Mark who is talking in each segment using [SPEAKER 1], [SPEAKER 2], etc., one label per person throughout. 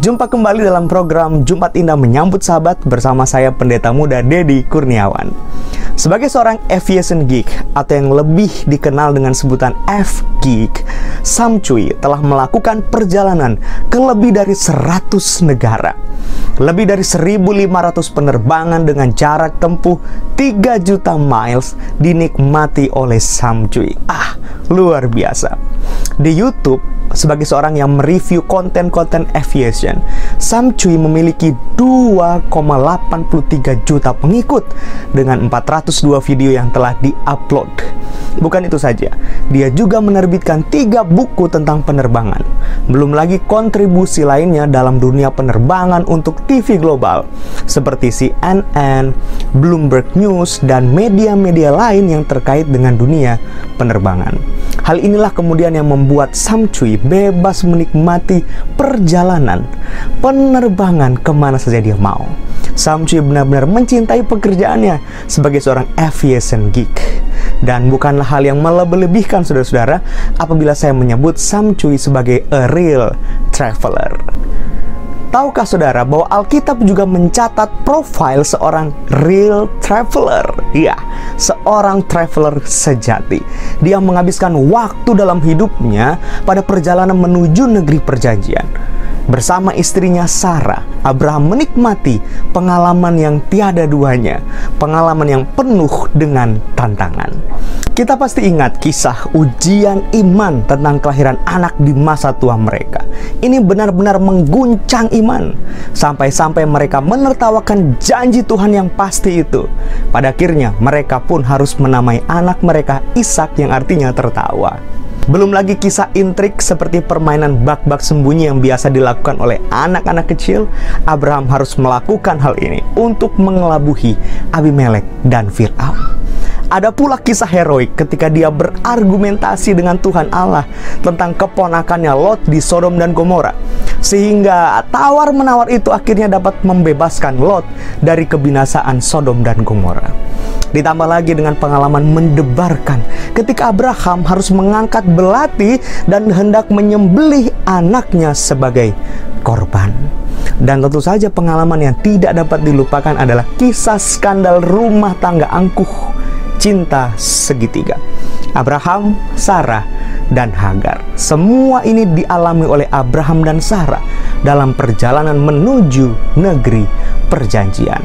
[SPEAKER 1] Jumpa kembali dalam program Jumat Indah Menyambut Sahabat bersama saya Pendeta Muda Dedi Kurniawan. Sebagai seorang aviation geek atau yang lebih dikenal dengan sebutan F-Geek, Sam Cui telah melakukan perjalanan ke lebih dari 100 negara. Lebih dari 1.500 penerbangan dengan jarak tempuh 3 juta miles dinikmati oleh Sam Cui. Luar biasa. Di YouTube, sebagai seorang yang mereview konten-konten aviation, Sam Cui memiliki 2,83 juta pengikut dengan 402 video yang telah di-upload. Bukan itu saja, dia juga menerbitkan 3 buku tentang penerbangan. Belum lagi kontribusi lainnya dalam dunia penerbangan untuk TV global seperti CNN, Bloomberg News, dan media-media lain yang terkait dengan dunia penerbangan. Hal inilah kemudian yang membuat Sam Cui bebas menikmati perjalanan penerbangan kemana saja dia mau. Sam Cui benar-benar mencintai pekerjaannya sebagai seorang aviation geek. Dan bukanlah hal yang melebih-lebihkan saudara-saudara apabila saya menyebut Sam Cui sebagai a real traveler. Tahukah saudara bahwa Alkitab juga mencatat profil seorang real traveler? Ya, seorang traveler sejati. Dia menghabiskan waktu dalam hidupnya pada perjalanan menuju negeri perjanjian. Bersama istrinya Sarah, Abraham menikmati pengalaman yang tiada duanya, pengalaman yang penuh dengan tantangan. Kita pasti ingat kisah ujian iman tentang kelahiran anak di masa tua mereka. Ini benar-benar mengguncang iman, sampai-sampai mereka menertawakan janji Tuhan yang pasti itu. Pada akhirnya mereka pun harus menamai anak mereka Ishak, yang artinya tertawa. Belum lagi kisah intrik seperti permainan bak-bak sembunyi yang biasa dilakukan oleh anak-anak kecil. Abraham harus melakukan hal ini untuk mengelabuhi Abimelek dan Fir'aun. Ada pula kisah heroik ketika dia berargumentasi dengan Tuhan Allah tentang keponakannya Lot di Sodom dan Gomora, sehingga tawar-menawar itu akhirnya dapat membebaskan Lot dari kebinasaan Sodom dan Gomora. Ditambah lagi dengan pengalaman mendebarkan ketika Abraham harus mengangkat belati dan hendak menyembelih anaknya sebagai korban. Dan tentu saja pengalaman yang tidak dapat dilupakan adalah kisah skandal rumah tangga angkuh cinta segitiga Abraham, Sarah, dan Hagar. Semua ini dialami oleh Abraham dan Sarah dalam perjalanan menuju negeri perjanjian.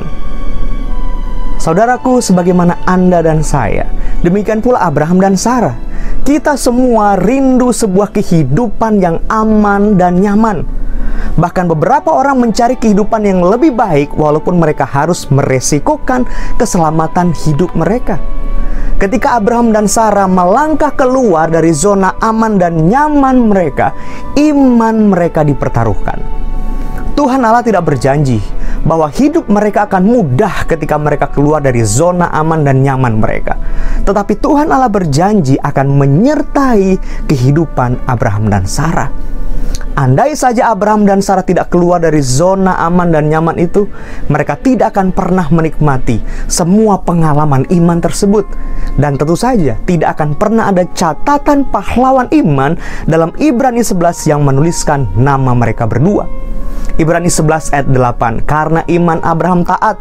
[SPEAKER 1] Saudaraku, sebagaimana Anda dan saya, demikian pula Abraham dan Sarah. Kita semua rindu sebuah kehidupan yang aman dan nyaman. Bahkan beberapa orang mencari kehidupan yang lebih baik walaupun mereka harus meresikokan keselamatan hidup mereka. Ketika Abraham dan Sarah melangkah keluar dari zona aman dan nyaman mereka, iman mereka dipertaruhkan. Tuhan Allah tidak berjanji bahwa hidup mereka akan mudah ketika mereka keluar dari zona aman dan nyaman mereka. Tetapi Tuhan Allah berjanji akan menyertai kehidupan Abraham dan Sarah. Andai saja Abraham dan Sarah tidak keluar dari zona aman dan nyaman itu, mereka tidak akan pernah menikmati semua pengalaman iman tersebut. Dan tentu saja tidak akan pernah ada catatan pahlawan iman dalam Ibrani 11 yang menuliskan nama mereka berdua. Ibrani 11 ayat 8, karena iman Abraham taat.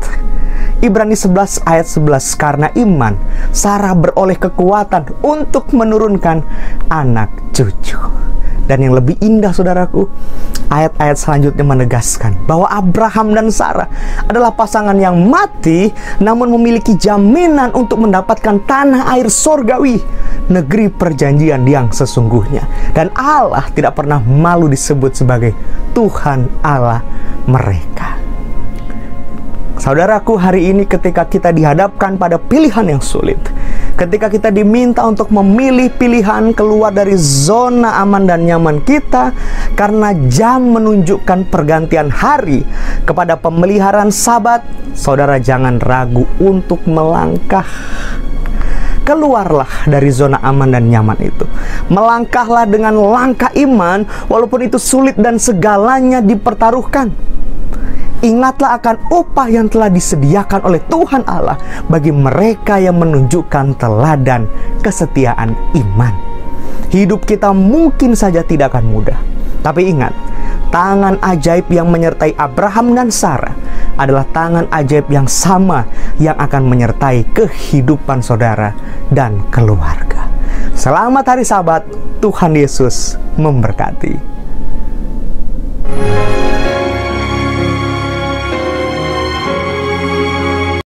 [SPEAKER 1] Ibrani 11 ayat 11, karena iman Sarah beroleh kekuatan untuk menurunkan anak cucu. Dan yang lebih indah saudaraku, ayat-ayat selanjutnya menegaskan bahwa Abraham dan Sarah adalah pasangan yang mati namun memiliki jaminan untuk mendapatkan tanah air sorgawi, negeri perjanjian yang sesungguhnya. Dan Allah tidak pernah malu disebut sebagai Tuhan Allah mereka. Saudaraku, hari ini ketika kita dihadapkan pada pilihan yang sulit, ketika kita diminta untuk memilih pilihan keluar dari zona aman dan nyaman kita karena jam menunjukkan pergantian hari kepada pemeliharaan Sabat, saudara jangan ragu untuk melangkah. Keluarlah dari zona aman dan nyaman itu. Melangkahlah dengan langkah iman walaupun itu sulit dan segalanya dipertaruhkan. Ingatlah akan upah yang telah disediakan oleh Tuhan Allah bagi mereka yang menunjukkan teladan kesetiaan iman. Hidup kita mungkin saja tidak akan mudah, tapi ingat, tangan ajaib yang menyertai Abraham dan Sarah adalah tangan ajaib yang sama yang akan menyertai kehidupan saudara dan keluarga. Selamat hari Sabat, Tuhan Yesus memberkati.